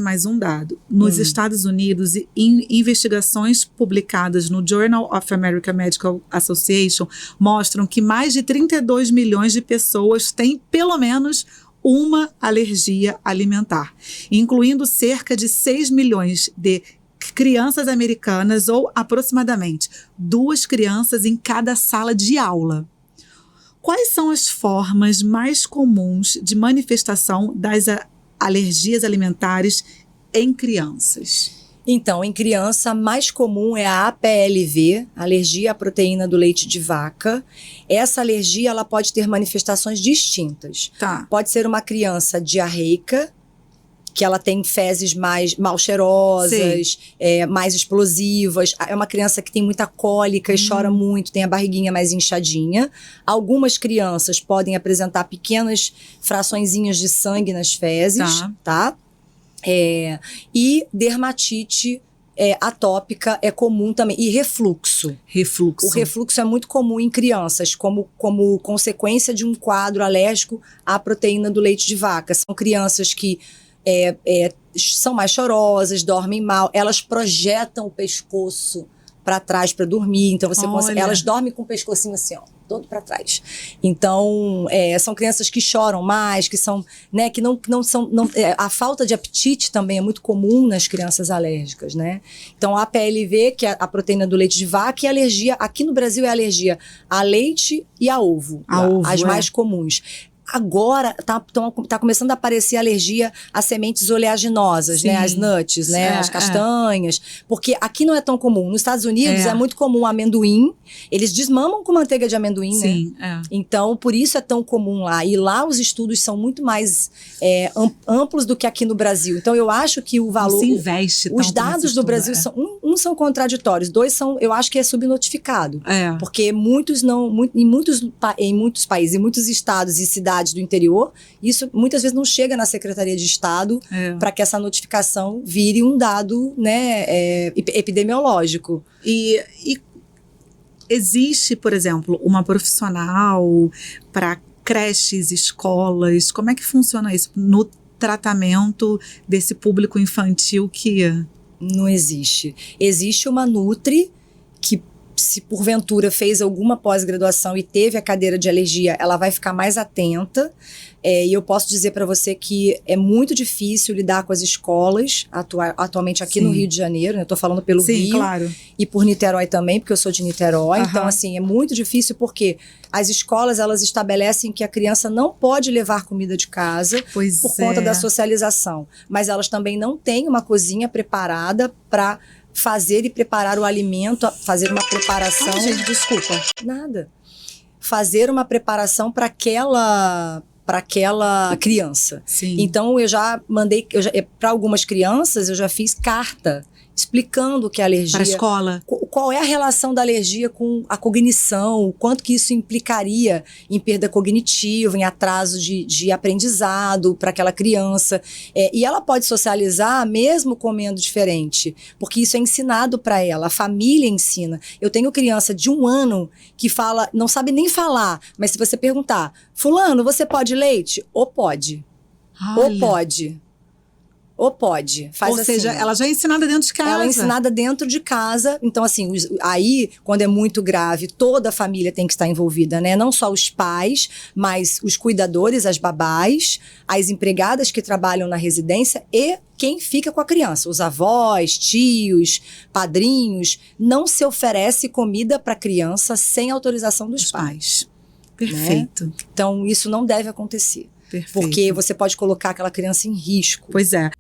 mais um dado. Nos Estados Unidos, investigações publicadas no Journal of American Medical Association mostram que mais de 32 milhões de pessoas têm pelo menos uma alergia alimentar, incluindo cerca de 6 milhões de crianças americanas, ou aproximadamente 2 crianças em cada sala de aula. Quais são as formas mais comuns de manifestação das alergias alimentares em crianças? Então, em criança, a mais comum é a APLV, alergia à proteína do leite de vaca. Essa alergia, ela pode ter manifestações distintas. Tá. Pode ser uma criança diarreica, que ela tem fezes mais mal cheirosas, mais explosivas. É uma criança que tem muita cólica e chora muito, tem a barriguinha mais inchadinha. Algumas crianças podem apresentar pequenas fraçõezinhas de sangue nas fezes, tá? E dermatite atópica é comum também. E refluxo. O refluxo é muito comum em crianças, como consequência de um quadro alérgico à proteína do leite de vaca. São crianças que são mais chorosas, dormem mal, elas projetam o pescoço para trás para dormir, então elas dormem com o pescocinho assim, ó, todo para trás. Então, são crianças que choram mais, que são, né, que não são, a falta de apetite também é muito comum nas crianças alérgicas, né? Então, a APLV, que é a proteína do leite de vaca, e alergia, aqui no Brasil é alergia a leite e a ovo, as mais comuns. Agora tá começando a aparecer alergia a sementes oleaginosas, né? As nuts, né? As castanhas. Porque aqui não é tão comum. Nos Estados Unidos é muito comum amendoim. Eles desmamam com manteiga de amendoim, né? Então, por isso é tão comum lá. E lá os estudos são muito mais amplos do que aqui no Brasil. Então, eu acho que o valor... Se investe os dados do Brasil são... são contraditórios. 2 são... Eu acho que é subnotificado. Porque em muitos países, em muitos estados e cidades do interior, isso muitas vezes não chega na Secretaria de Estado para que essa notificação vire um dado, né, epidemiológico. E existe, por exemplo, uma profissional para creches, escolas? Como é que funciona isso no tratamento desse público infantil que... Não existe. Existe uma Nutri que, se porventura fez alguma pós-graduação e teve a cadeira de alergia, ela vai ficar mais atenta. E eu posso dizer para você que é muito difícil lidar com as escolas atualmente aqui no Rio de Janeiro, né? Eu tô falando pelo Rio e por Niterói também, porque eu sou de Niterói. Então, assim, é muito difícil porque as escolas, elas estabelecem que a criança não pode levar comida de casa por conta da socialização. Mas elas também não têm uma cozinha preparada para fazer e preparar o alimento, fazer uma preparação... gente, desculpa. Nada. Fazer uma preparação para aquela criança. Então, eu já mandei... Para algumas crianças, eu já fiz carta explicando que a alergia... Para a escola. Qual é a relação da alergia com a cognição, o quanto que isso implicaria em perda cognitiva, em atraso de aprendizado para aquela criança. E ela pode socializar mesmo comendo diferente, porque isso é ensinado para ela, a família ensina. Eu tenho criança de 1 ano que fala, não sabe nem falar, mas se você perguntar, fulano, você pode leite? Ou pode. Ou pode. Ou pode. Ou seja, ela já é ensinada dentro de casa. Ela é ensinada dentro de casa. Então, assim, aí, quando é muito grave, toda a família tem que estar envolvida, né? Não só os pais, mas os cuidadores, as babás, as empregadas que trabalham na residência e quem fica com a criança. Os avós, tios, padrinhos. Não se oferece comida para a criança sem autorização dos pais. Perfeito. Né? Então, isso não deve acontecer. Perfeito. Porque você pode colocar aquela criança em risco. Pois é.